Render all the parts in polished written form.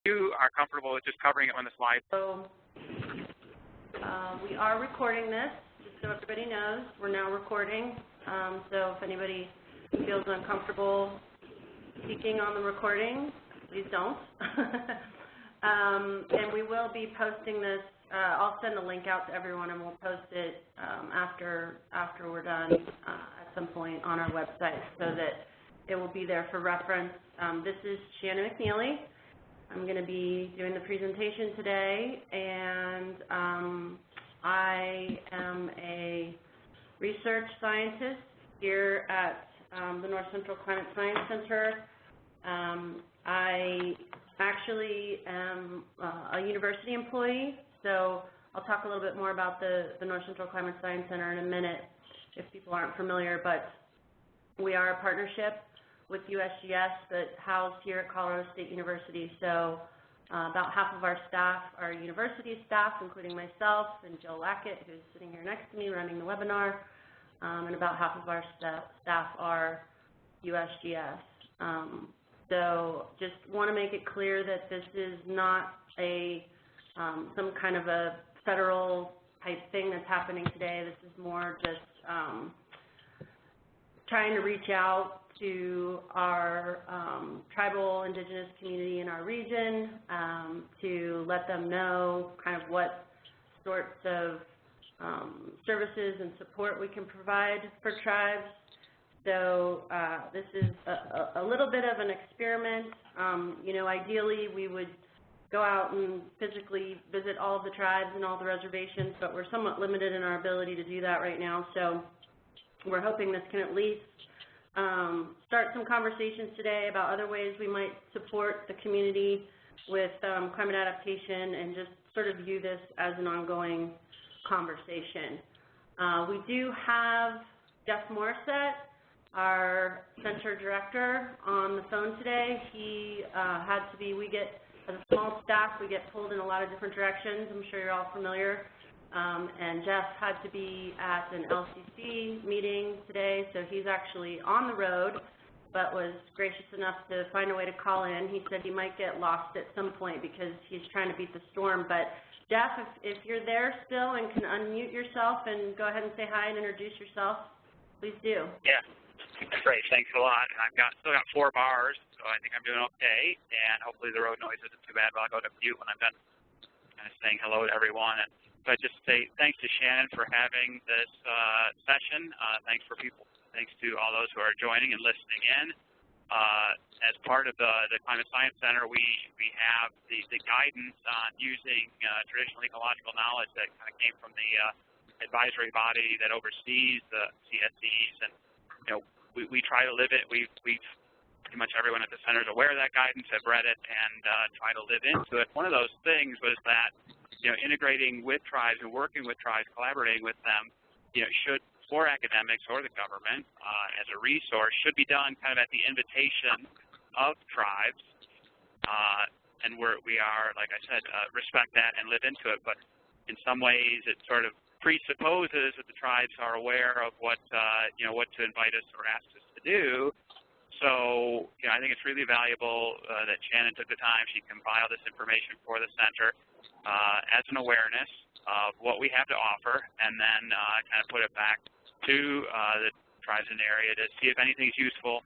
you are comfortable with just covering it on the slide. So we are recording this, just so everybody knows. We're now recording. So if anybody feels uncomfortable speaking on the recording, please don't. And we will be posting this. I'll send a link out to everyone, and we'll post it after we're done at some point on our website, so that it will be there for reference. This is Shannon McNeely. I'm going to be doing the presentation today, and I am a research scientist here at the North Central Climate Science Center. I actually am a university employee, so I'll talk a little bit more about the North Central Climate Science Center in a minute if people aren't familiar, but we are a partnership with USGS that housed here at Colorado State University. So about half of our staff are university staff, including myself and Jill Lackett, who's sitting here next to me running the webinar, and about half of our staff are USGS. So just want to make it clear that this is not a some kind of a federal type thing that's happening today. This is more just trying to reach out to our tribal indigenous community in our region to let them know kind of what sorts of services and support we can provide for tribes. So this is a little bit of an experiment. You know, ideally we would go out and physically visit all of the tribes and all the reservations, but we're somewhat limited in our ability to do that right now. So we're hoping this can at least start some conversations today about other ways we might support the community with climate adaptation, and just sort of view this as an ongoing conversation. We do have Jeff Morissette, our center director, on the phone today. He had to be, as a small staff, we get pulled in a lot of different directions. I'm sure you're all familiar. And Jeff had to be at an LCC meeting today, so he's actually on the road, but was gracious enough to find a way to call in. He said he might get lost at some point because he's trying to beat the storm. But Jeff, if you're there still and can unmute yourself and go ahead and say hi and introduce yourself, please do. Yeah, great. Thanks a lot. I've still got 4 bars, so I think I'm doing okay, and hopefully the road noise isn't too bad, but I'll go to mute when I'm done kind of saying hello to everyone. And but just say thanks to Shannon for having this session. Thanks to all those who are joining and listening in. As part of the Climate Science Center, we have the guidance on using traditional ecological knowledge that kind of came from the advisory body that oversees the CSCs, and we try to live it. We've pretty much everyone at the center is aware of that guidance, have read it, and try to live into it. One of those things was that integrating with tribes and working with tribes, collaborating with them, should, for academics or the government as a resource, should be done kind of at the invitation of tribes. And we are, like I said, respect that and live into it. But in some ways, it sort of presupposes that the tribes are aware of what to invite us or ask us to do. So, I think it's really valuable that Shannon took the time. She compiled this information for the center as an awareness of what we have to offer, and then kind of put it back to the tribes in the area to see if anything is useful.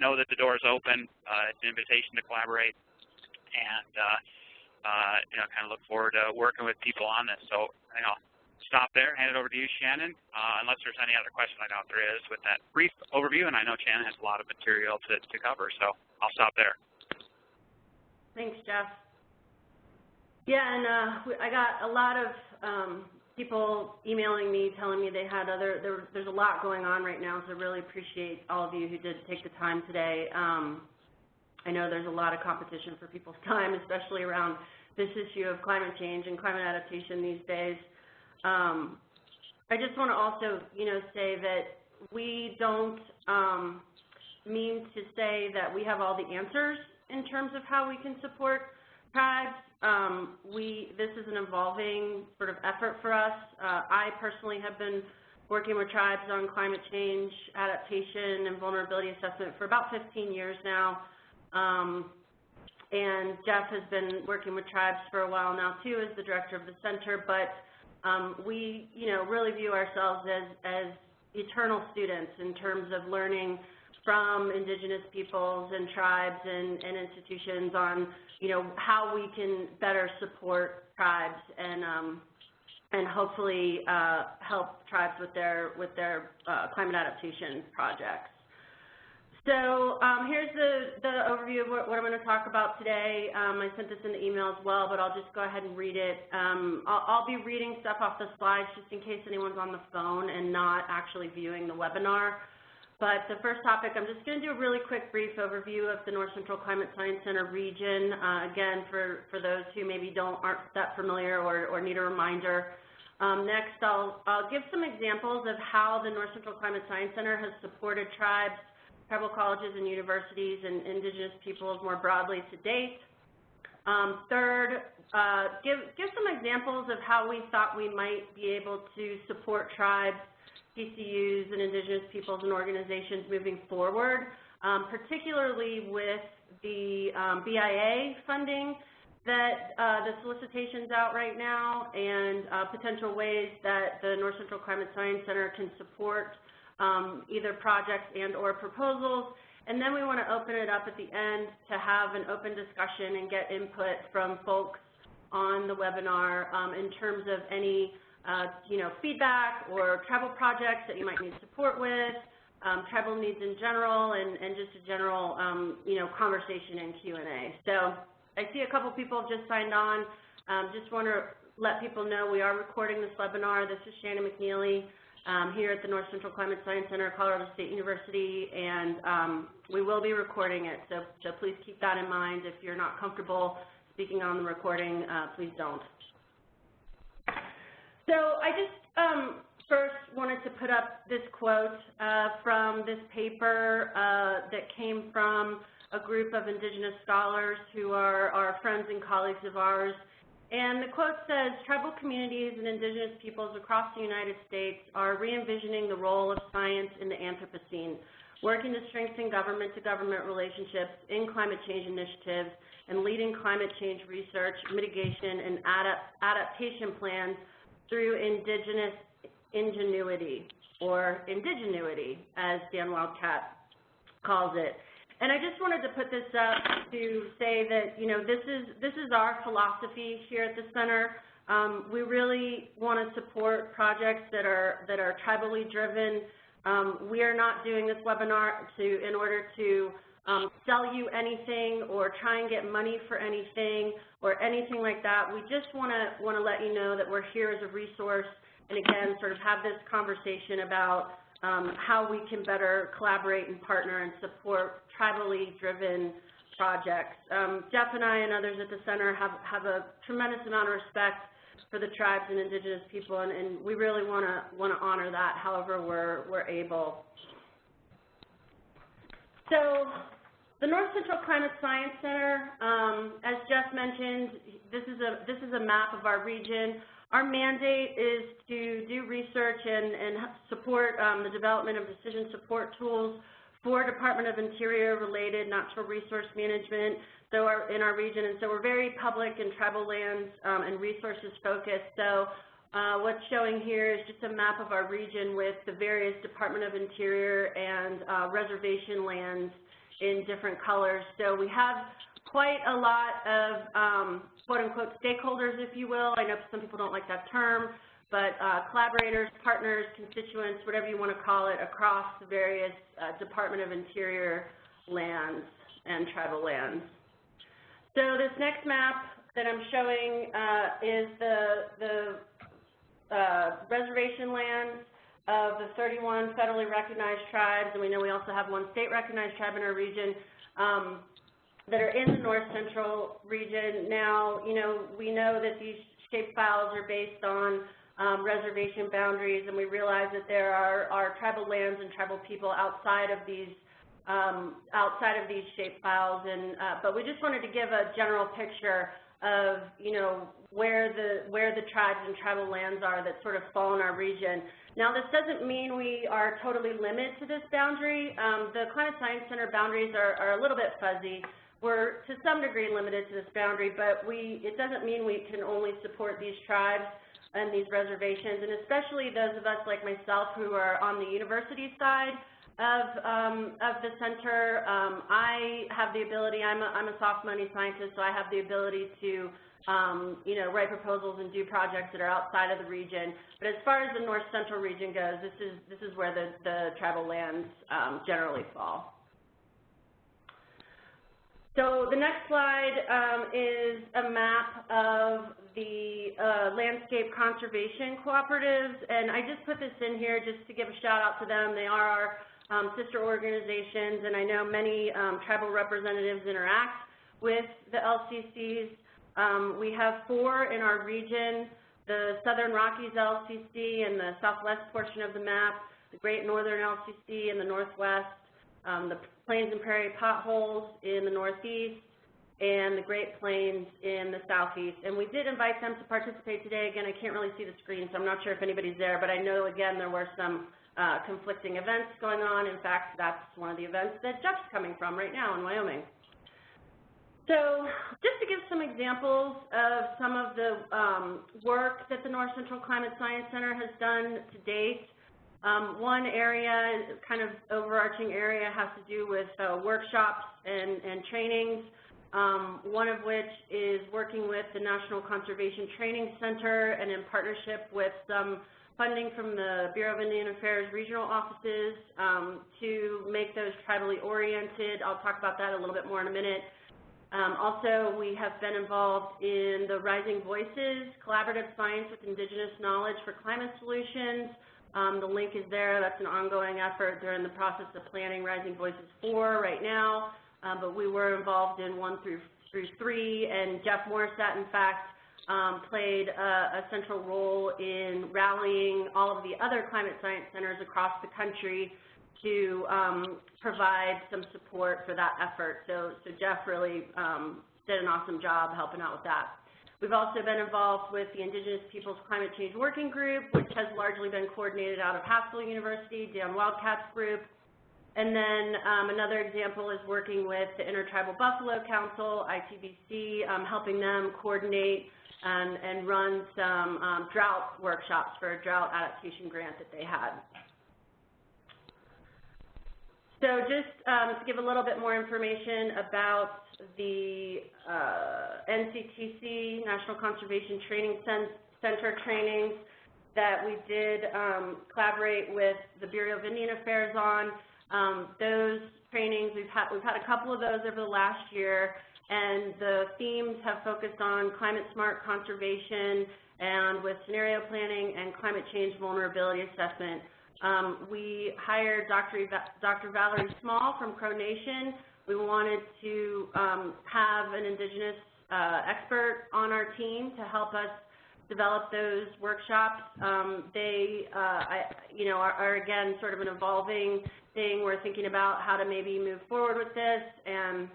Know that the door is open. It's an invitation to collaborate, and kind of look forward to working with people on this. So I think I'll stop there, hand it over to you, Shannon, unless there's any other question. I know there is with that brief overview, and I know Shannon has a lot of material to cover, so I'll stop there. Thanks, Jeff. Yeah, and I got a lot of people emailing me, telling me they had there's a lot going on right now, so I really appreciate all of you who did take the time today. I know there's a lot of competition for people's time, especially around this issue of climate change and climate adaptation these days. I just want to also, say that we don't mean to say that we have all the answers in terms of how we can support tribes. This is an evolving sort of effort for us. I personally have been working with tribes on climate change, adaptation, and vulnerability assessment for about 15 years now. and Jeff has been working with tribes for a while now too as the director of the center, but we, really view ourselves as eternal students in terms of learning from Indigenous peoples and tribes and institutions on, how we can better support tribes and hopefully help tribes with their climate adaptation projects. So here's the overview of what I'm going to talk about today. I sent this in the email as well, but I'll just go ahead and read it. I'll be reading stuff off the slides just in case anyone's on the phone and not actually viewing the webinar. But the first topic, I'm just going to do a really quick brief overview of the North Central Climate Science Center region. Again, for those who maybe aren't that familiar or need a reminder. Next, I'll give some examples of how the North Central Climate Science Center has supported tribes, tribal colleges and universities, and Indigenous peoples more broadly to date. Third, give some examples of how we thought we might be able to support tribes, CCUs, and Indigenous peoples and organizations moving forward, particularly with the BIA funding that the solicitation's out right now, and potential ways that the North Central Climate Science Center can support either projects and or proposals. And then we want to open it up at the end to have an open discussion and get input from folks on the webinar in terms of any feedback or tribal projects that you might need support with, tribal needs in general, and just a general conversation and Q&A. So I see a couple people have just signed on. Just want to let people know we are recording this webinar. This is Shannon McNeely here at the North Central Climate Science Center, Colorado State University, and we will be recording it. So please keep that in mind. If you're not comfortable speaking on the recording, please don't. So I just first wanted to put up this quote from this paper that came from a group of Indigenous scholars who are our friends and colleagues of ours. And the quote says, tribal communities and Indigenous peoples across the United States are re-envisioning the role of science in the Anthropocene, working to strengthen government-to-government relationships in climate change initiatives and leading climate change research, mitigation, and adaptation plans through Indigenous ingenuity, or indigenuity, as Dan Wildcat calls it. And I just wanted to put this up to say that, this is our philosophy here at the center. We really want to support projects that are tribally driven. We are not doing this webinar in order to sell you anything or try and get money for anything or anything like that. We just want to let you know that we're here as a resource, and again, sort of have this conversation about how we can better collaborate and partner and support tribally driven projects. Jeff and I and others at the center have a tremendous amount of respect for the tribes and Indigenous people, and we really want to honor that however we're able. So the North Central Climate Science Center, as Jeff mentioned, this is a map of our region. Our mandate is to do research and support the development of decision support tools for Department of Interior related natural resource management in our region. And so we're very public and tribal lands and resources focused. So what's showing here is just a map of our region with the various Department of Interior and reservation lands in different colors. So we have quite a lot of quote-unquote stakeholders, if you will. I know some people don't like that term, but collaborators, partners, constituents, whatever you want to call it, across the various Department of Interior lands and tribal lands. So this next map that I'm showing is the reservation lands of the 31 federally recognized tribes, and we know we also have one state-recognized tribe in our region that are in the North Central region. Now, we know that these shapefiles are based on reservation boundaries, and we realize that there are tribal lands and tribal people outside of these shapefiles, but we just wanted to give a general picture of where the tribes and tribal lands are that sort of fall in our region. Now, this doesn't mean we are totally limited to this boundary. The Climate Science Center boundaries are a little bit fuzzy. we're to some degree limited to this boundary, but it doesn't mean we can only support these tribes and these reservations, and especially those of us like myself who are on the university side of the center. I have the ability, I'm a soft money scientist, so I have the ability to write proposals and do projects that are outside of the region. But as far as the North Central region goes, this is where the tribal lands generally fall. So the next slide is a map of the landscape conservation cooperatives, and I just put this in here just to give a shout out to them. They are our sister organizations, and I know many tribal representatives interact with the LCCs. We have 4 in our region: the Southern Rockies LCC in the southwest portion of the map, the Great Northern LCC in the northwest, the Plains and Prairie Potholes in the northeast, and the Great Plains in the southeast. And we did invite them to participate today. Again, I can't really see the screen, so I'm not sure if anybody's there, but I know, again, there were some conflicting events going on. In fact, that's one of the events that Jeff's coming from right now in Wyoming. So just to give some examples of some of the work that the North Central Climate Science Center has done to date. One area, kind of overarching area, has to do with workshops and trainings, one of which is working with the National Conservation Training Center and in partnership with some funding from the Bureau of Indian Affairs regional offices to make those tribally oriented. I'll talk about that a little bit more in a minute. Also, we have been involved in the Rising Voices Collaborative Science with Indigenous Knowledge for Climate Solutions. The link is there. That's an ongoing effort. They're in the process of planning Rising Voices 4 right now, but we were involved in 1 through 3, and Jeff Morissette, in fact, played a central role in rallying all of the other climate science centers across the country to provide some support for that effort. So Jeff really did an awesome job helping out with that. We've also been involved with the Indigenous Peoples Climate Change Working Group, which has largely been coordinated out of Haskell University, Dan Wildcat's group. And then another example is working with the Intertribal Buffalo Council, ITBC, helping them coordinate and run some drought workshops for a drought adaptation grant that they had. So just to give a little bit more information about the NCTC, National Conservation Training Center trainings that we did collaborate with the Bureau of Indian Affairs on. Those trainings, we've had a couple of those over the last year, and the themes have focused on climate smart conservation and with scenario planning and climate change vulnerability assessment. We hired Dr. Valerie Small from Crow Nation. We wanted to have an Indigenous expert on our team to help us develop those workshops. They, are again sort of an evolving thing. We're thinking about how to maybe move forward with this and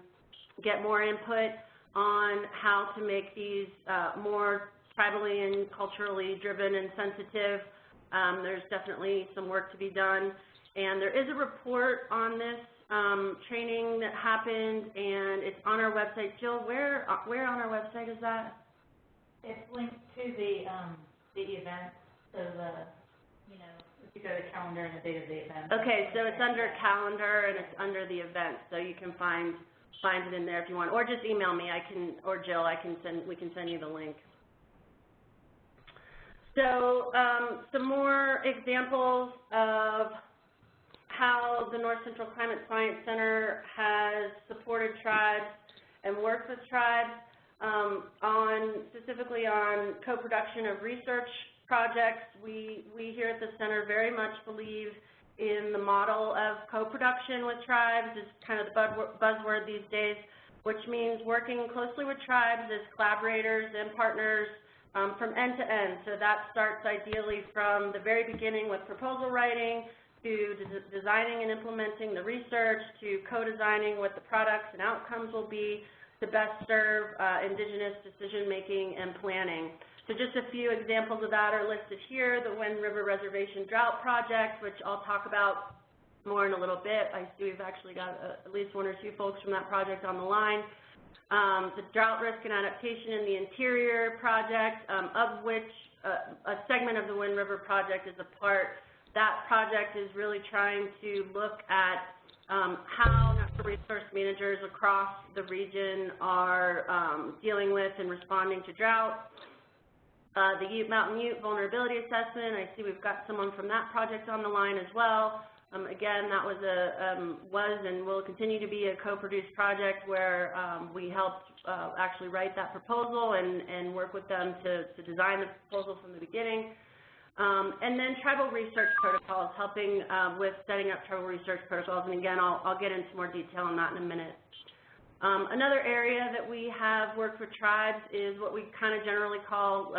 get more input on how to make these more tribally and culturally driven and sensitive. There's definitely some work to be done, and there is a report on this training that happened, and it's on our website. Jill, where on our website is that? It's linked to the event, so if you go to calendar and the date of the event. Okay, so it's under calendar and it's under the event, so you can find it in there if you want, or just email me. Or Jill, we can send you the link. So some more examples of how the North Central Climate Science Center has supported tribes and worked with tribes specifically on co-production of research projects. We here at the center very much believe in the model of co-production with tribes. It's kind of the buzzword these days, which means working closely with tribes as collaborators and partners from end to end. So that starts ideally from the very beginning with proposal writing to designing and implementing the research to co-designing what the products and outcomes will be to best serve Indigenous decision-making and planning. So just a few examples of that are listed here. The Wind River Reservation Drought Project, which I'll talk about more in a little bit. I see we've actually got at least one or two folks from that project on the line. The drought risk and adaptation in the interior project, of which a segment of the Wind River project is a part. That project is really trying to look at how natural resource managers across the region are dealing with and responding to drought. The Mountain Ute vulnerability assessment, I see we've got someone from that project on the line as well. Again, that was and will continue to be a co-produced project where we helped actually write that proposal and work with them to design the proposal from the beginning. And then tribal research protocols, helping with setting up tribal research protocols. And again, I'll get into more detail on that in a minute. Another area that we have worked with tribes is what we kind of generally call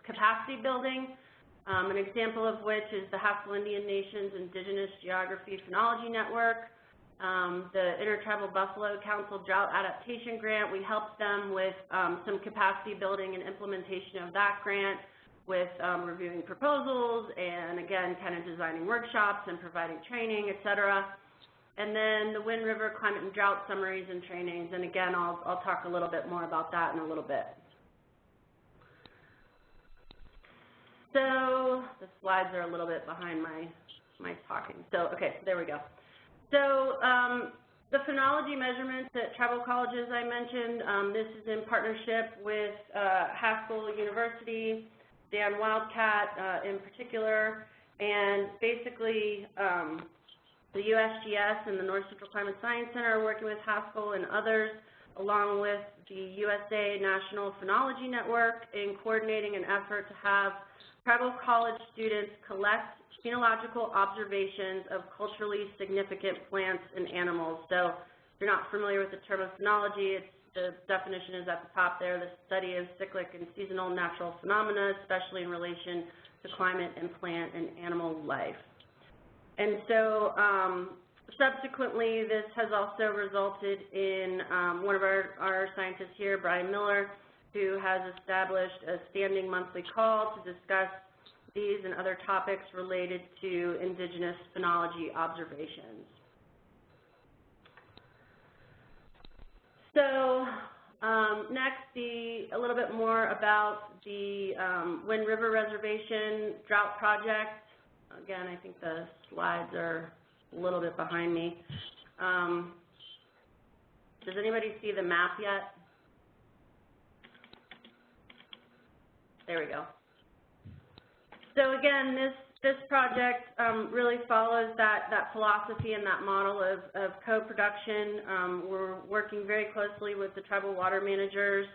capacity building. An example of which is the Haskell Indian Nations Indigenous Geography Phenology Network, the Intertribal Buffalo Council Drought Adaptation Grant. We helped them with some capacity building and implementation of that grant, with reviewing proposals and, again, kind of designing workshops and providing training, et cetera. And then the Wind River Climate and Drought Summaries and Trainings, and again, I'll talk a little bit more about that in a little bit. So the slides are a little bit behind my talking. So, okay, there we go. So the phenology measurements at tribal colleges I mentioned, this is in partnership with Haskell University, Dan Wildcat in particular, and basically the USGS and the North Central Climate Science Center are working with Haskell and others, along with the USA National Phenology Network, in coordinating an effort to have tribal college students collect phenological observations of culturally significant plants and animals. So if you're not familiar with the term of phenology, the definition is at the top there, the study of cyclic and seasonal natural phenomena, especially in relation to climate and plant and animal life. And so subsequently, this has also resulted in one of our scientists here, Brian Miller, who has established a standing monthly call to discuss these and other topics related to Indigenous phenology observations. So next, a little bit more about the Wind River Reservation Drought Project. Again, I think the slides are a little bit behind me. Does anybody see the map yet? There we go. So again, this project really follows that philosophy and that model of co-production. We're working very closely with the tribal water managers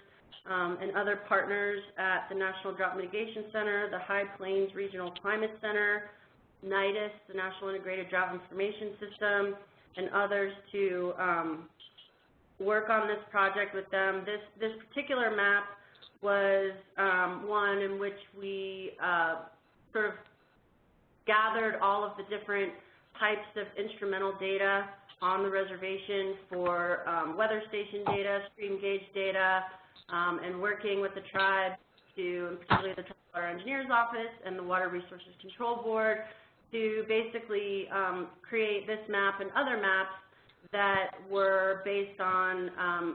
and other partners at the National Drought Mitigation Center, the High Plains Regional Climate Center, NIDIS, the National Integrated Drought Information System, and others to work on this project with them. This particular map was one in which we sort of gathered all of the different types of instrumental data on the reservation for weather station data, stream gauge data, and working with the tribe and particularly the Tribal Water Engineers Office and the Water Resources Control Board to basically create this map and other maps that were based on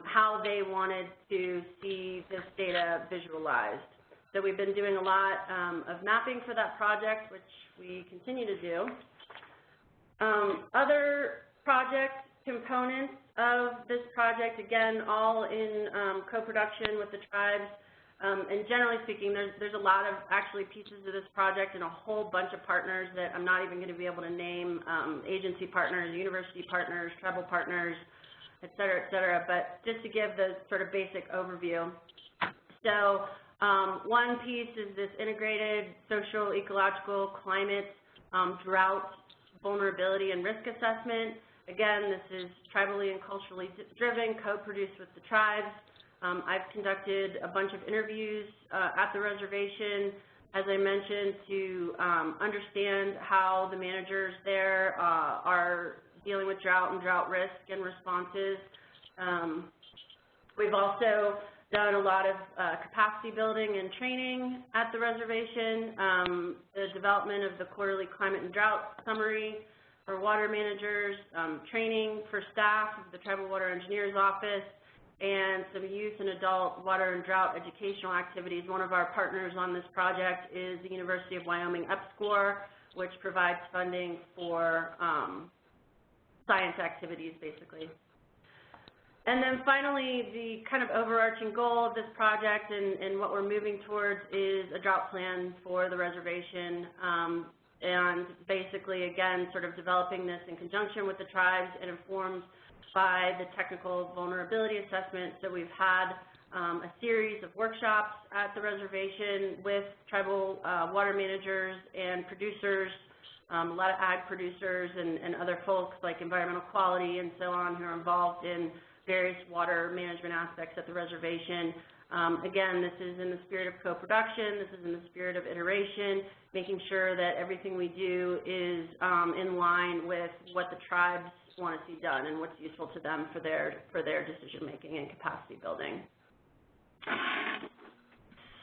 how they wanted to see this data visualized. So we've been doing a lot of mapping for that project, which we continue to do. Other project components of this project, again, all in co-production with the tribes. And generally speaking, there's a lot of actually pieces of this project and a whole bunch of partners that I'm not even going to be able to name, agency partners, university partners, tribal partners, et cetera, but just to give the sort of basic overview. So one piece is this integrated social, ecological, climate, drought, vulnerability, and risk assessment. Again, this is tribally and culturally driven, co-produced with the tribes. I've conducted a bunch of interviews at the reservation, as I mentioned, to understand how the managers there are dealing with drought and drought risk and responses. We've also done a lot of capacity building and training at the reservation, the development of the quarterly climate and drought summary, for water managers, training for staff of the Tribal Water Engineers Office, and some youth and adult water and drought educational activities. One of our partners on this project is the University of Wyoming EPSCoR, which provides funding for science activities, basically. And then finally, the kind of overarching goal of this project and what we're moving towards is a drought plan for the reservation, and basically, again, sort of developing this in conjunction with the tribes and informed by the technical vulnerability assessment. So we've had a series of workshops at the reservation with tribal water managers and producers, a lot of ag producers and other folks like environmental quality and so on who are involved in various water management aspects at the reservation. Again, this is in the spirit of co-production, this is in the spirit of iteration, making sure that everything we do is in line with what the tribes want to see done and what's useful to them for their decision making and capacity building.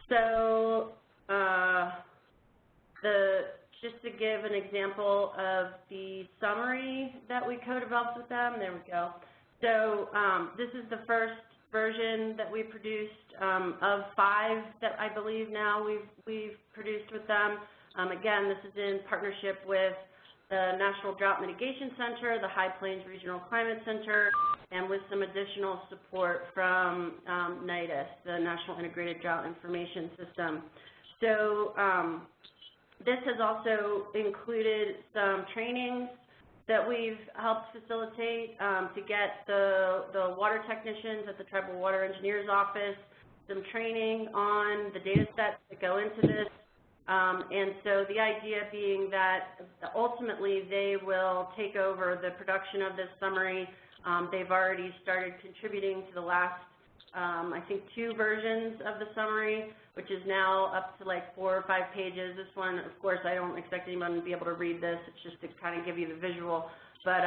So just to give an example of the summary that we co-developed with them, there we go. So this is the first version that we produced of 5 that I believe now we've produced with them. Again, this is in partnership with the National Drought Mitigation Center, the High Plains Regional Climate Center, and with some additional support from NIDIS, the National Integrated Drought Information System. So this has also included some trainings that we've helped facilitate to get the water technicians at the Tribal Water Engineers Office some training on the data sets that go into this. And so the idea being that ultimately they will take over the production of this summary. They've already started contributing to the last, I think, 2 versions of the summary, which is now up to like 4 or 5 pages. This one, of course, I don't expect anyone to be able to read this. It's just to kind of give you the visual. But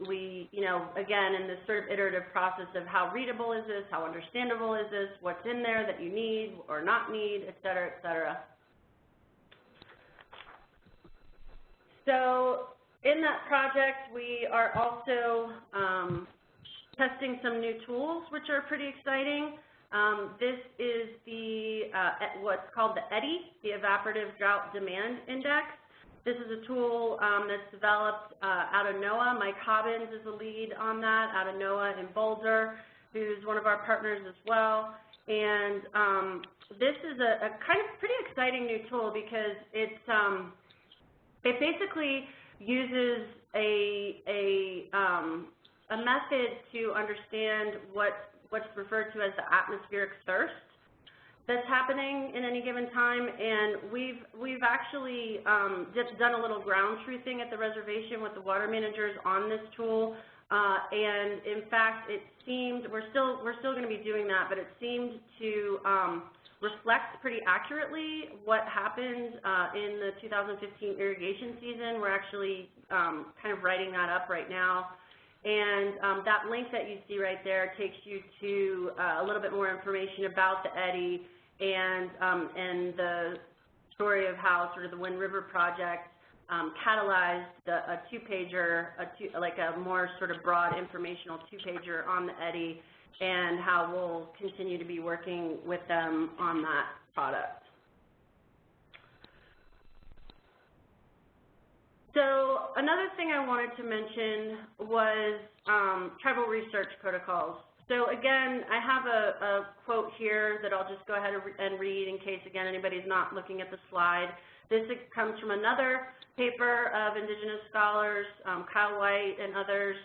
we, again, in this sort of iterative process of how readable is this, how understandable is this, what's in there that you need or not need, et cetera, et cetera. So in that project, we are also testing some new tools, which are pretty exciting. This is the what's called the EDDI, the Evaporative Drought Demand Index. This is a tool that's developed out of NOAA. Mike Hobbins is the lead on that out of NOAA in Boulder, who's one of our partners as well. And this is a kind of pretty exciting new tool because it basically uses a method to understand what's referred to as the atmospheric thirst that's happening in any given time. And we've actually just done a little ground truthing at the reservation with the water managers on this tool. And in fact, it seemed we're still going to be doing that, but it seemed to reflects pretty accurately what happened in the 2015 irrigation season. We're actually kind of writing that up right now. And that link that you see right there takes you to a little bit more information about the EDDI and the story of how sort of the Wind River project catalyzed a 2-pager, like a more sort of broad informational 2-pager on the EDDI, and how we'll continue to be working with them on that product. So another thing I wanted to mention was tribal research protocols. So again, I have a quote here that I'll just go ahead and read in case, again, anybody's not looking at the slide. This comes from another paper of Indigenous scholars, Kyle White and others,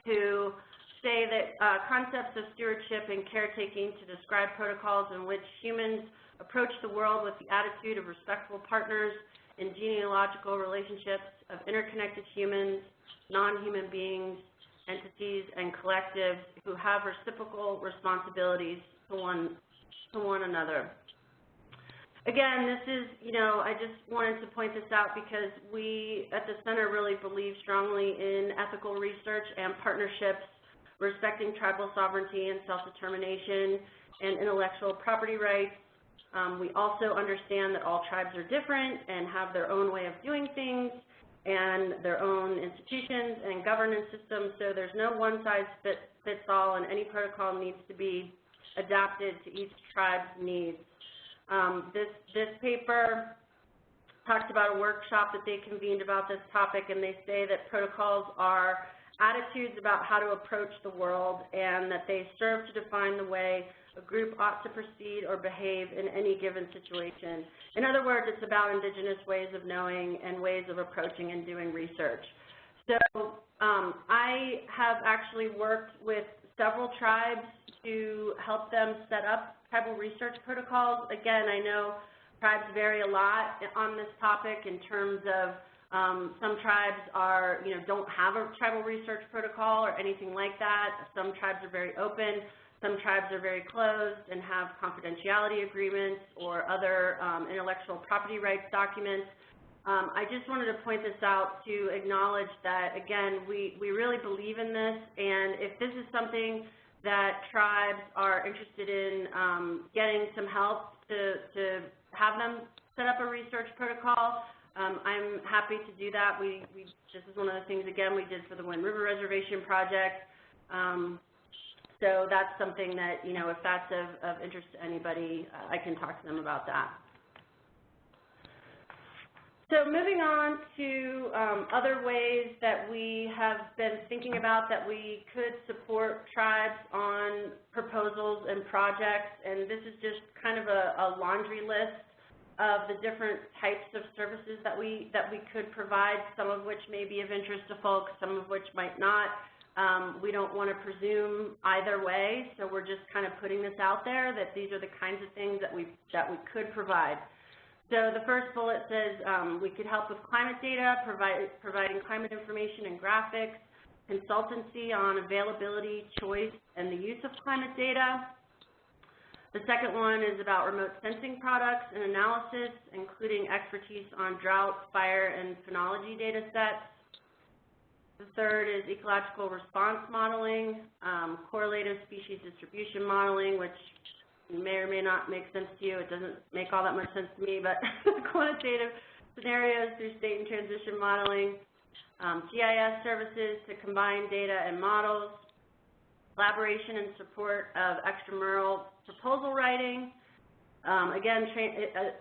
who say that concepts of stewardship and caretaking to describe protocols in which humans approach the world with the attitude of respectful partners in genealogical relationships of interconnected humans, non-human beings, entities, and collectives who have reciprocal responsibilities to one another. Again, this is, I just wanted to point this out because we at the center really believe strongly in ethical research and partnerships respecting tribal sovereignty and self-determination and intellectual property rights. We also understand that all tribes are different and have their own way of doing things, and their own institutions and governance systems, so there's no one-size-fits-all, and any protocol needs to be adapted to each tribe's needs. This paper talks about a workshop that they convened about this topic, and they say that protocols are attitudes about how to approach the world, and that they serve to define the way a group ought to proceed or behave in any given situation. In other words, it's about indigenous ways of knowing and ways of approaching and doing research. So I have actually worked with several tribes to help them set up tribal research protocols. Again, I know tribes vary a lot on this topic in terms of some tribes are, don't have a tribal research protocol or anything like that. Some tribes are very open. Some tribes are very closed and have confidentiality agreements or other intellectual property rights documents. I just wanted to point this out to acknowledge that, again, we really believe in this, and if this is something that tribes are interested in getting some help to have them set up a research protocol, I'm happy to do that. This is one of the things, again, we did for the Wind River Reservation project. So that's something that, if that's of interest to anybody, I can talk to them about that. So moving on to other ways that we have been thinking about that we could support tribes on proposals and projects, and this is just kind of a laundry list of the different types of services that we could provide, some of which may be of interest to folks, some of which might not. We don't want to presume either way, so we're just kind of putting this out there that these are the kinds of things that we could provide. So the first bullet says we could help with climate data, providing climate information and graphics, consultancy on availability, choice, and the use of climate data. The second one is about remote sensing products and analysis, including expertise on drought, fire, and phenology data sets. The third is ecological response modeling, correlative species distribution modeling, which may or may not make sense to you. It doesn't make all that much sense to me, but quantitative scenarios through state and transition modeling, GIS services to combine data and models, collaboration and support of extramural proposal writing, again,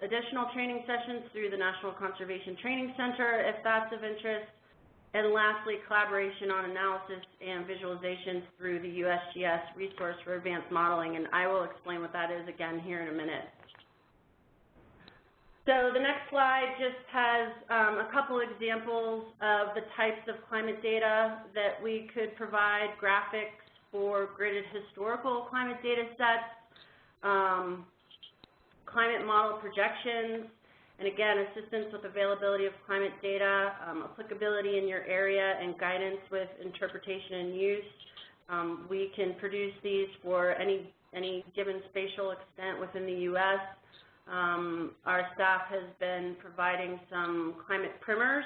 additional training sessions through the National Conservation Training Center, if that's of interest. And lastly, collaboration on analysis and visualizations through the USGS Resource for Advanced Modeling, and I will explain what that is again here in a minute. So the next slide just has a couple examples of the types of climate data that we could provide, graphics for gridded historical climate data sets, climate model projections, and again, assistance with availability of climate data, applicability in your area, and guidance with interpretation and use. We can produce these for any given spatial extent within the U.S. Our staff has been providing some climate primers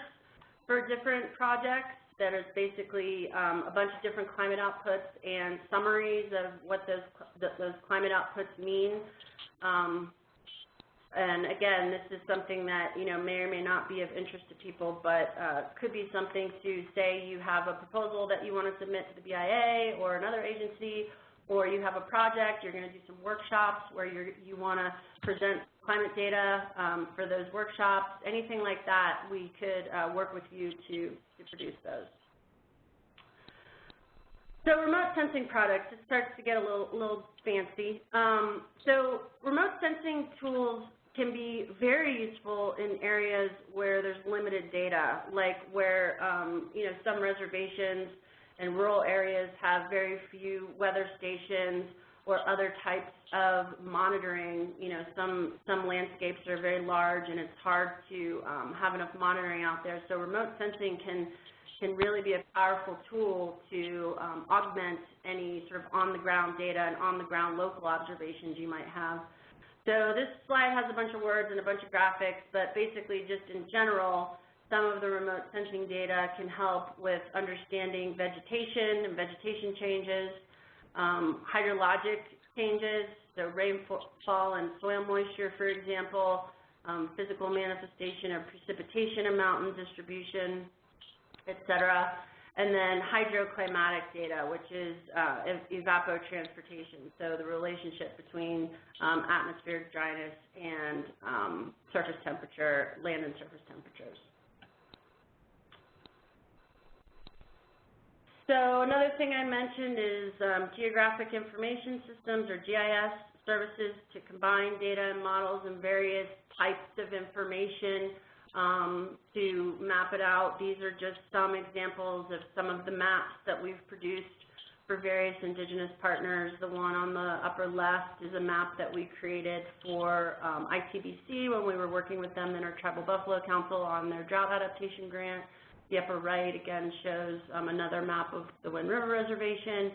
for different projects that is basically a bunch of different climate outputs and summaries of what those climate outputs mean. And again, this is something that may or may not be of interest to people, but could be something to say you have a proposal that you want to submit to the BIA or another agency, or you have a project, you're going to do some workshops where you want to present climate data for those workshops, anything like that, we could work with you to produce those. So remote sensing products, it starts to get a little fancy. So remote sensing tools can be very useful in areas where there's limited data, like where some reservations and rural areas have very few weather stations or other types of monitoring. Some landscapes are very large and it's hard to have enough monitoring out there. So remote sensing can really be a powerful tool to augment any sort of on-the-ground data and on-the-ground local observations you might have. So this slide has a bunch of words and a bunch of graphics, but basically just in general, some of the remote sensing data can help with understanding vegetation and vegetation changes, hydrologic changes, so rainfall and soil moisture, for example, physical manifestation of precipitation of mountain distribution, et cetera. And then hydroclimatic data, which is evapotransportation, so the relationship between atmospheric dryness and surface temperature, land and surface temperatures. So another thing I mentioned is geographic information systems, or GIS services, to combine data and models and various types of information to map it out. These are just some examples of some of the maps that we've produced for various Indigenous partners. The one on the upper left is a map that we created for ITBC when we were working with them in our Tribal Buffalo Council on their drought adaptation grant. The upper right, again, shows another map of the Wind River Reservation.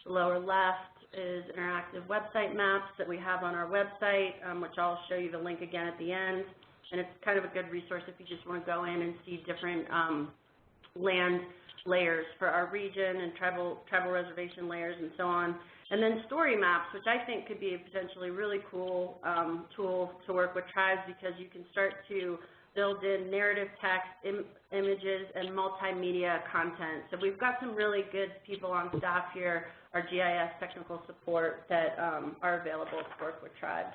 The lower left is interactive website maps that we have on our website, which I'll show you the link again at the end. And it's kind of a good resource if you just want to go in and see different land layers for our region and tribal reservation layers and so on. And then story maps, which I think could be a potentially really cool tool to work with tribes, because you can start to build in narrative text, images, and multimedia content. So we've got some really good people on staff here, our GIS technical support, that are available to work with tribes.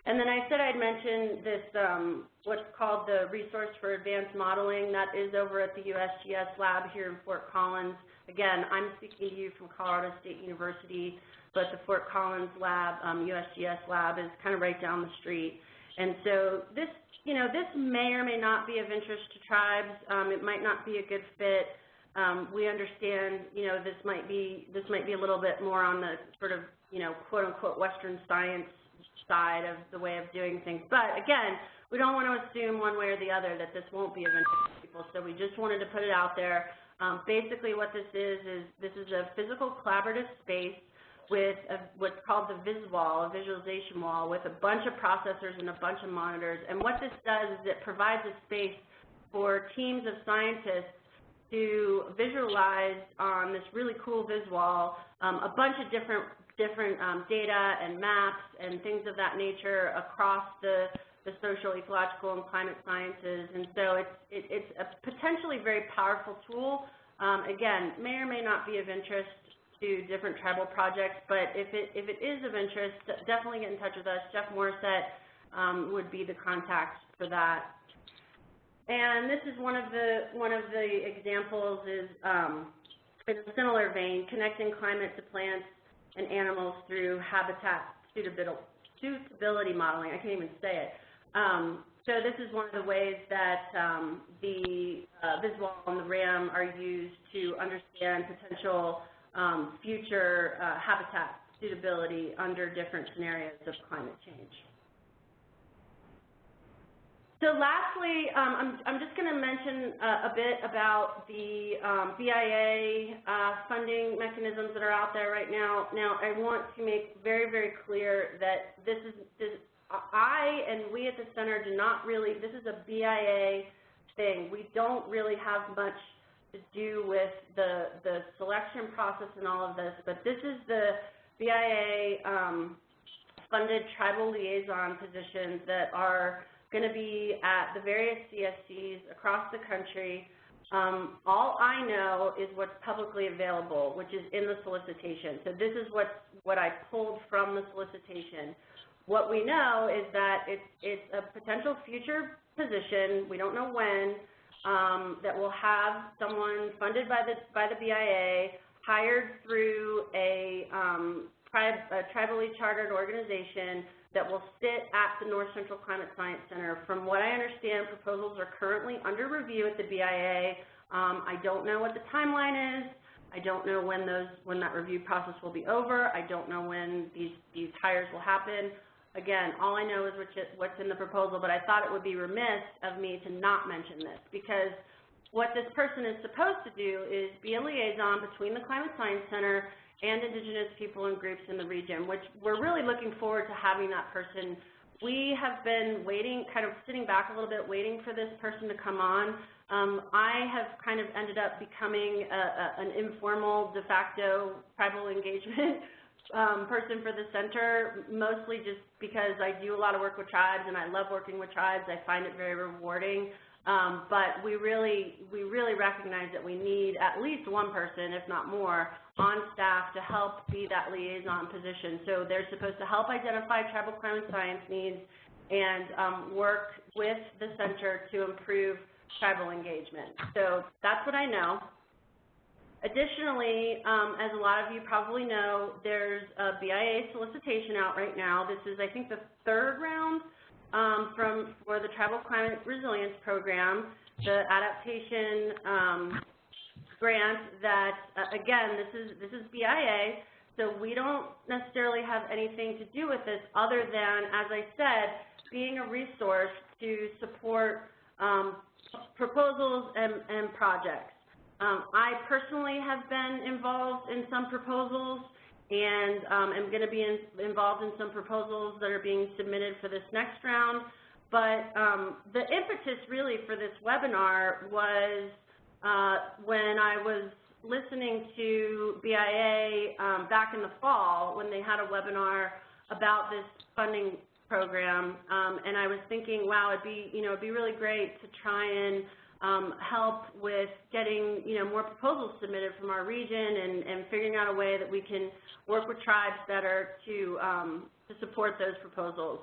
And then I said I'd mention this, what's called the Resource for Advanced Modeling. That is over at the USGS lab here in Fort Collins. Again, I'm speaking to you from Colorado State University, but the Fort Collins lab, USGS lab, is kind of right down the street. And so this, this may or may not be of interest to tribes. It might not be a good fit. We understand, this might be a little bit more on the sort of, quote unquote Western science side of the way of doing things. But again, we don't want to assume one way or the other that this won't be of interest to people. So we just wanted to put it out there. Basically what this is a physical collaborative space with what's called the Vis Wall, a visualization wall, with a bunch of processors and a bunch of monitors. And what this does is it provides a space for teams of scientists to visualize on this really cool Vis Wall a bunch of different data and maps and things of that nature across the social, ecological, and climate sciences. And so it's a potentially very powerful tool. Again, may or may not be of interest to different tribal projects, but if it is of interest, definitely get in touch with us. Jeff Morissette would be the contact for that. And this is one of the examples is in a similar vein, connecting climate to plants and animals through habitat suitability modeling. I can't even say it. So this is one of the ways that the Vis Wall and the RAM are used to understand potential future habitat suitability under different scenarios of climate change. So lastly, I'm just going to mention a bit about the BIA funding mechanisms that are out there right now. Now, I want to make very, very clear that I and we at the center do not really, this is a BIA thing. We don't really have much to do with the selection process and all of this, but this is the BIA funded tribal liaison positions that are going to be at the various CSCs across the country. All I know is what's publicly available, which is in the solicitation. So this is what I pulled from the solicitation. What we know is that it's a potential future position, we don't know when, that will have someone funded by the BIA, hired through a tribally chartered organization that will sit at the North Central Climate Science Center. From what I understand, proposals are currently under review at the BIA. I don't know what the timeline is. I don't know when that review process will be over. I don't know when these hires will happen. Again, all I know is what's in the proposal, but I thought it would be remiss of me to not mention this, because what this person is supposed to do is be a liaison between the Climate Science Center and Indigenous people and groups in the region, which we're really looking forward to having that person. We have been waiting, kind of sitting back a little bit, waiting for this person to come on. I have kind of ended up becoming an informal de facto tribal engagement person for the center, mostly just because I do a lot of work with tribes and I love working with tribes. I find it very rewarding. But we really recognize that we need at least one person, if not more, on staff to help be that liaison position. So they're supposed to help identify tribal climate science needs and work with the center to improve tribal engagement. So that's what I know. Additionally, as a lot of you probably know, there's a BIA solicitation out right now. This is, I think, the third round for the Tribal Climate Resilience Program, the adaptation grant that, again, this is BIA, so we don't necessarily have anything to do with this other than, as I said, being a resource to support proposals and projects. I personally have been involved in some proposals and am going to be involved in some proposals that are being submitted for this next round. But the impetus really for this webinar was when I was listening to BIA back in the fall when they had a webinar about this funding program, and I was thinking, wow, it'd be really great to try and help with getting, more proposals submitted from our region and figuring out a way that we can work with tribes better to support those proposals.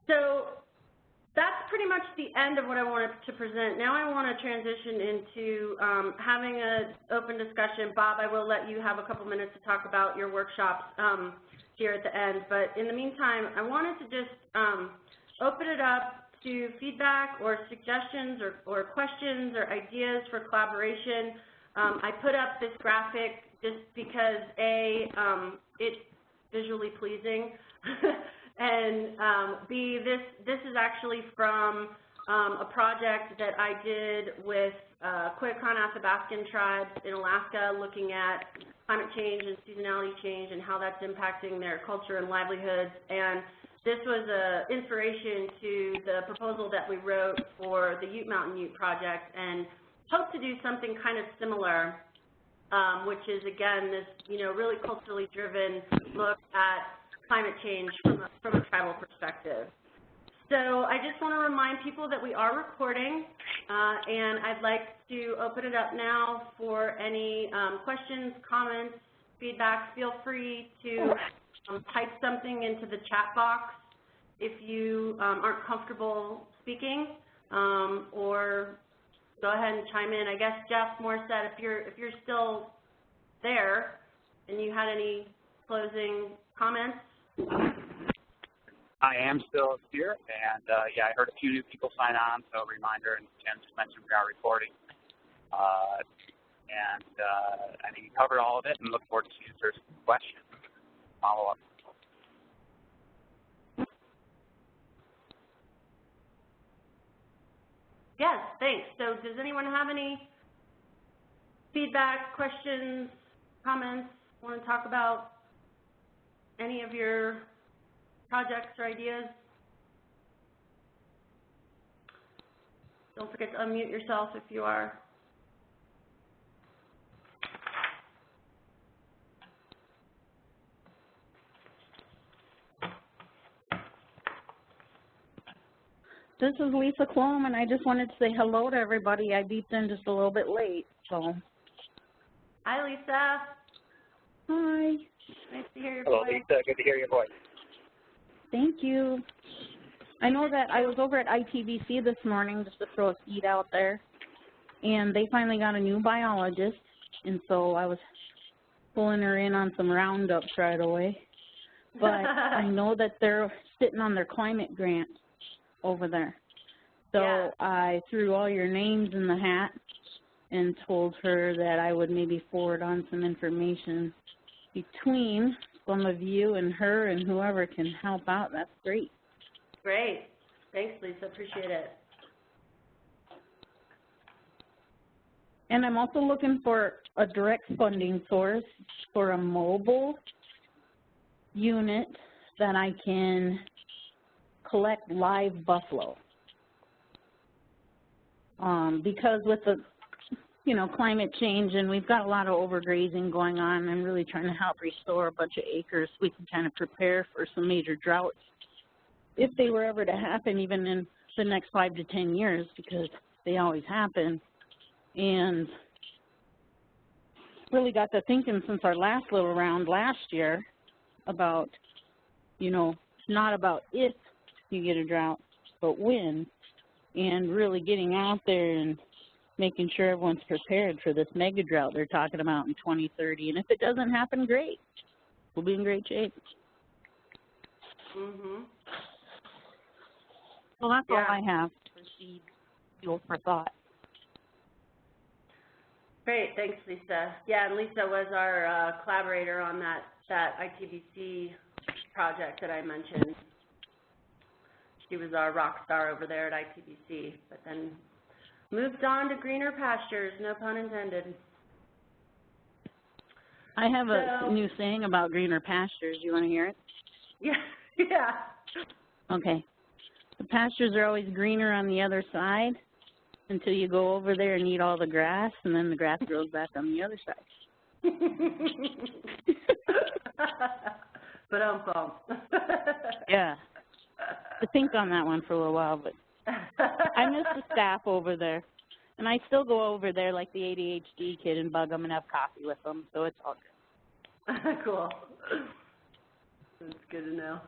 So that's pretty much the end of what I wanted to present. Now I want to transition into having an open discussion. Bob, I will let you have a couple minutes to talk about your workshops here at the end. But in the meantime, I wanted to just open it up to feedback or suggestions or questions or ideas for collaboration. I put up this graphic just because, A, it's visually pleasing, and B, this is actually from a project that I did with Koyukon Athabascan tribes in Alaska, looking at climate change and seasonality change and how that's impacting their culture and livelihoods. And this was an inspiration to the proposal that we wrote for the Ute Mountain Ute project, and hope to do something kind of similar, which is, again, this really culturally driven look at climate change from a tribal perspective. So I just want to remind people that we are recording, and I'd like to open it up now for any questions, comments, feedback. Feel free to type something into the chat box if you aren't comfortable speaking, or go ahead and chime in. I guess Jeff Moore said if you're still there and you had any closing comments. I am still here, and yeah, I heard a few new people sign on, so a reminder, and Jen just mentioned we are recording. And I think you covered all of it, and look forward to seeing if there's questions, follow up. Yes, thanks. So does anyone have any feedback, questions, comments, want to talk about any of your projects or ideas? Don't forget to unmute yourself if you are. This is Lisa Klum, and I just wanted to say hello to everybody. I beeped in just a little bit late, so. Hi, Lisa. Hi. Nice to hear your voice. voice. Hello, Lisa. Good to hear your voice. Thank you. I know that I was over at ITBC this morning, just to throw a seed out there, and they finally got a new biologist, and so I was pulling her in on some roundups right away. But I know that they're sitting on their climate grant over there. So yeah. I threw all your names in the hat and told her that I would maybe forward on some information between some of you and her, and whoever can help out. That's great. Great. Thanks, Lisa. Appreciate it. And I'm also looking for a direct funding source for a mobile unit that I can collect live buffalo. Because with the you know, climate change, and we've got a lot of overgrazing going on. I'm really trying to help restore a bunch of acres so we can kind of prepare for some major droughts if they were ever to happen, even in the next 5 to 10 years, because they always happen. And really got to thinking since our last little round last year about, you know, not about if you get a drought, but when, and really getting out there and making sure everyone's prepared for this mega drought they're talking about in 2030. And if it doesn't happen, great. We'll be in great shape. Well, that's all I have for seed fuel for thought. Great, thanks, Lisa. Yeah, and Lisa was our collaborator on that ITBC project that I mentioned. She was our rock star over there at ITBC, but then moved on to greener pastures, no pun intended. I have a new saying about greener pastures. You want to hear it? Yeah, yeah. Okay. The pastures are always greener on the other side until you go over there and eat all the grass, and then the grass grows back on the other side. But yeah. To think on that one for a little while, but I miss the staff over there. And I still go over there like the ADHD kid and bug them and have coffee with them, so it's all good. Cool. That's good to know.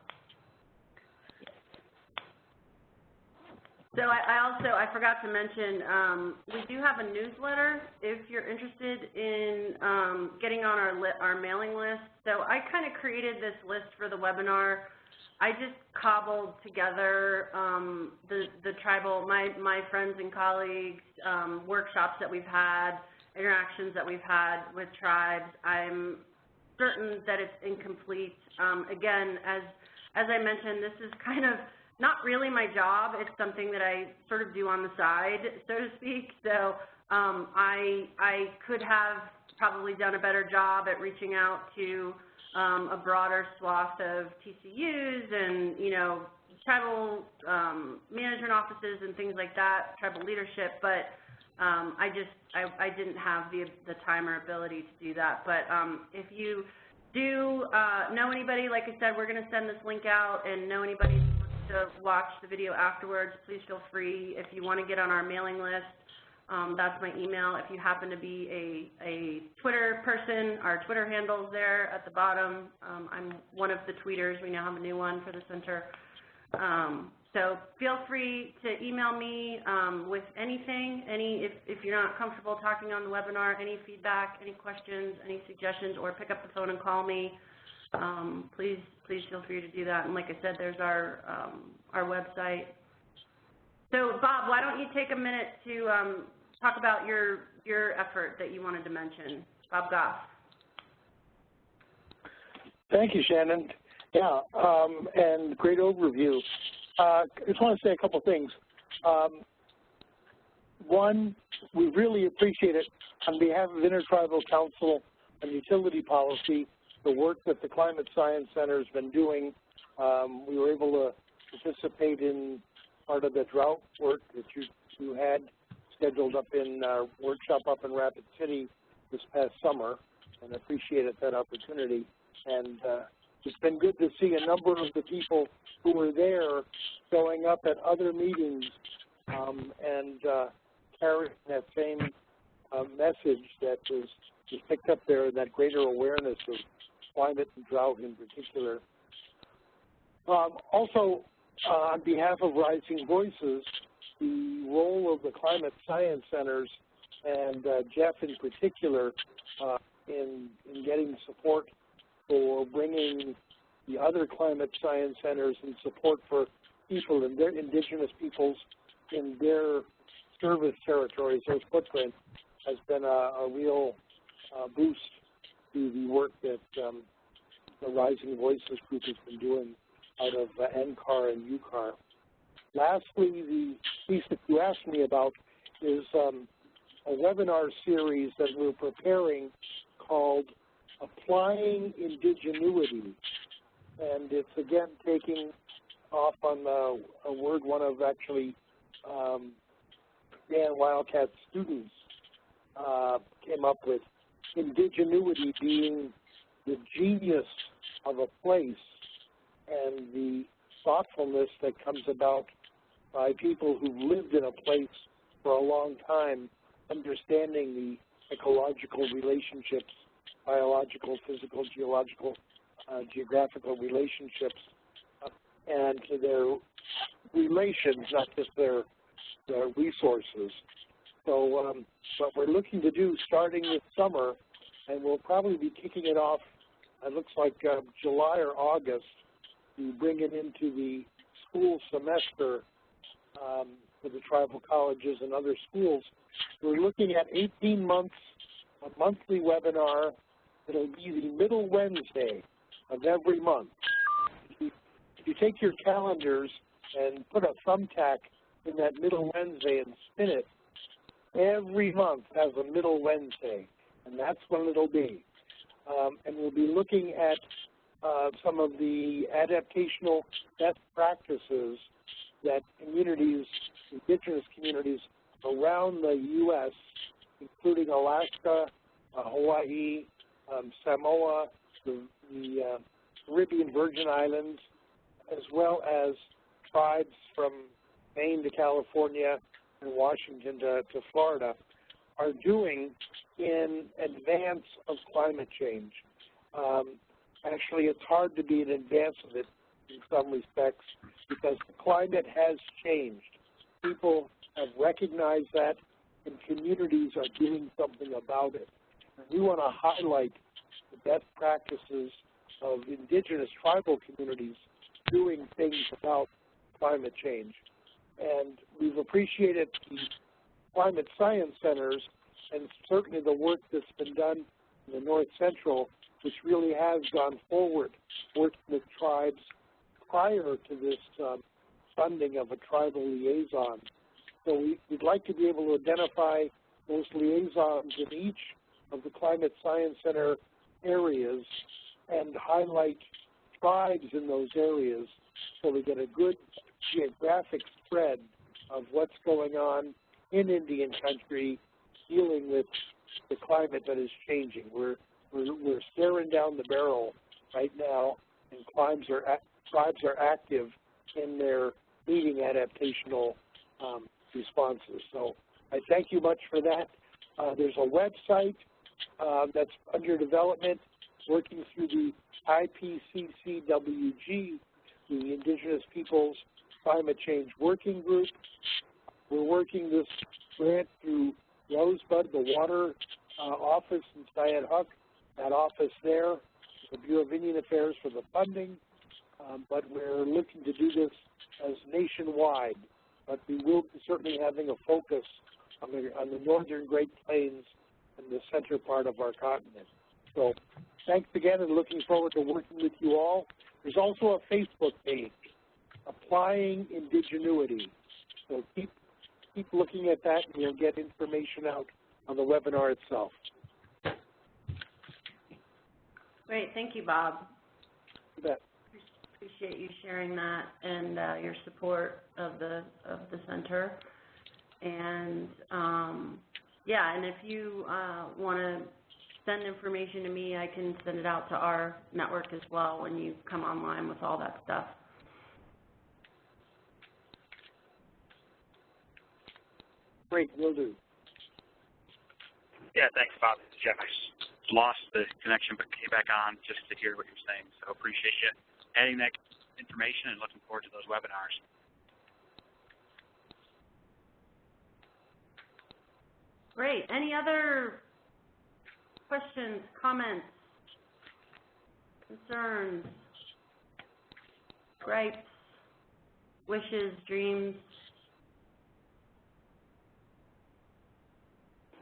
So I forgot to mention, we do have a newsletter if you're interested in getting on our mailing list. So I kind of created this list for the webinar. I just cobbled together the tribal, my friends and colleagues, workshops that we've had, interactions that we've had with tribes. I'm certain that it's incomplete. Again, as I mentioned, this is kind of not really my job. It's something that I sort of do on the side, so to speak. So I could have probably done a better job at reaching out to a broader swath of TCUs and, you know, tribal management offices and things like that, tribal leadership, but I didn't have the time or ability to do that. But if you do know anybody, like I said, we're going to send this link out, and know anybody who wants to watch the video afterwards, please feel free. If you want to get on our mailing list, that's my email. If you happen to be a Twitter person, our Twitter handle's there at the bottom. I'm one of the tweeters. We now have a new one for the center. So feel free to email me with anything, if you're not comfortable talking on the webinar, any feedback, any questions, any suggestions, or pick up the phone and call me. Please feel free to do that. And like I said, there's our website. So Bob, why don't you take a minute to talk about your effort that you wanted to mention. Bob Goff. Thank you, Shannon. Yeah, and great overview. I just want to say a couple things. One, we really appreciate it on behalf of Intertribal Council on Utility Policy, the work that the Climate Science Center has been doing. We were able to participate in part of the drought work that you had scheduled up in our workshop up in Rapid City this past summer, and appreciated that opportunity. And it's been good to see a number of the people who were there showing up at other meetings and carrying that same message that was picked up there, that greater awareness of climate and drought in particular. Also, on behalf of Rising Voices, the role of the Climate Science Centers and Jeff in particular in getting support for bringing the other climate science centers and support for people and their indigenous peoples in their service territories, those footprints, has been a real boost to the work that the Rising Voices group has been doing out of NCAR and UCAR. Lastly, the piece that you asked me about is a webinar series that we're preparing called Applying Indigenuity. And it's, again, taking off on a word one of actually Dan Wildcat's students came up with indigenuity being the genius of a place and the thoughtfulness that comes about by people who've lived in a place for a long time, understanding the ecological relationships, biological, physical, geological, geographical relationships, and to their relations, not just their resources. So what we're looking to do starting this summer, and we'll probably be kicking it off, it looks like July or August, to bring it into the school semester for the tribal colleges and other schools. We're looking at 18 months, a monthly webinar. It'll be the middle Wednesday of every month. If you take your calendars and put a thumbtack in that middle Wednesday and spin it, every month has a middle Wednesday, and that's when it'll be. And we'll be looking at some of the adaptational best practices that communities, indigenous communities around the U.S., including Alaska, Hawaii, Samoa, the Caribbean Virgin Islands, as well as tribes from Maine to California and Washington to Florida, are doing in advance of climate change. Actually, it's hard to be in advance of it in some respects because the climate has changed. People have recognized that, and communities are doing something about it. And we want to highlight the best practices of indigenous tribal communities doing things about climate change. And we've appreciated the climate science centers and certainly the work that's been done in the North Central, which really has gone forward, working with tribes prior to this funding of a tribal liaison. So we'd like to be able to identify those liaisons in each of the Climate Science Center areas and highlight tribes in those areas so we get a good geographic spread of what's going on in Indian country dealing with the climate that is changing. We're staring down the barrel right now, and tribes are active in their meeting adaptational responses. So I thank you much for that. There's a website that's under development, working through the IPCCWG, the Indigenous Peoples Climate Change Working Group. We're working this grant through Rosebud, the water office in Sayad-Huck, that office there, the Bureau of Indian Affairs for the funding, but we're looking to do this as nationwide. But we will be certainly having a focus on the northern Great Plains and the center part of our continent. So thanks again, and looking forward to working with you all. There's also a Facebook page, Applying Indigenuity. So keep looking at that, and you'll get information out on the webinar itself. Great, thank you, Bob. You bet. Appreciate you sharing that and your support of the center. And yeah, and if you want to send information to me, I can send it out to our network as well when you come online with all that stuff. Great, will do. Yeah, thanks, Bob. Jeff, I lost the connection but came back on just to hear what you're saying. So appreciate you adding that information and looking forward to those webinars. Great. Any other questions, comments, concerns, gripes, wishes, dreams?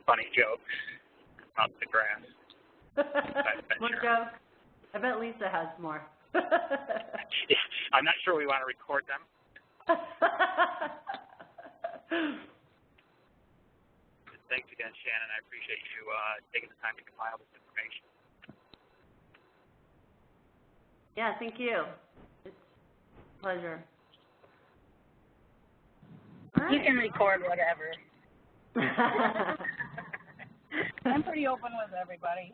Funny joke about the grass. More jokes? I bet Lisa has more. Yeah, I'm not sure we want to record them. Thanks again, Shannon. I appreciate you taking the time to compile this information. Yeah, thank you. It's a pleasure. All right. You can record whatever. I'm pretty open with everybody.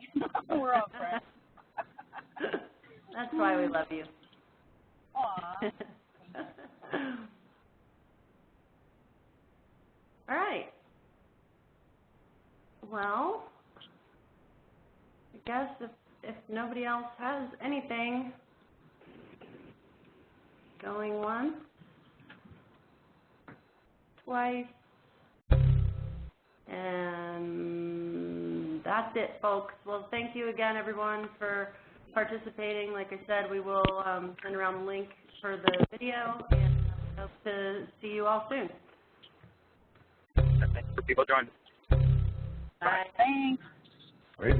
We're all friends. That's why we love you. Aw. All right. Well, I guess if nobody else has anything going once, twice, and that's it, folks. Well, thank you again, everyone, for participating. Like I said, we will send around the link for the video, and hope to see you all soon. Thanks for people joining. Bye. Thanks. Great.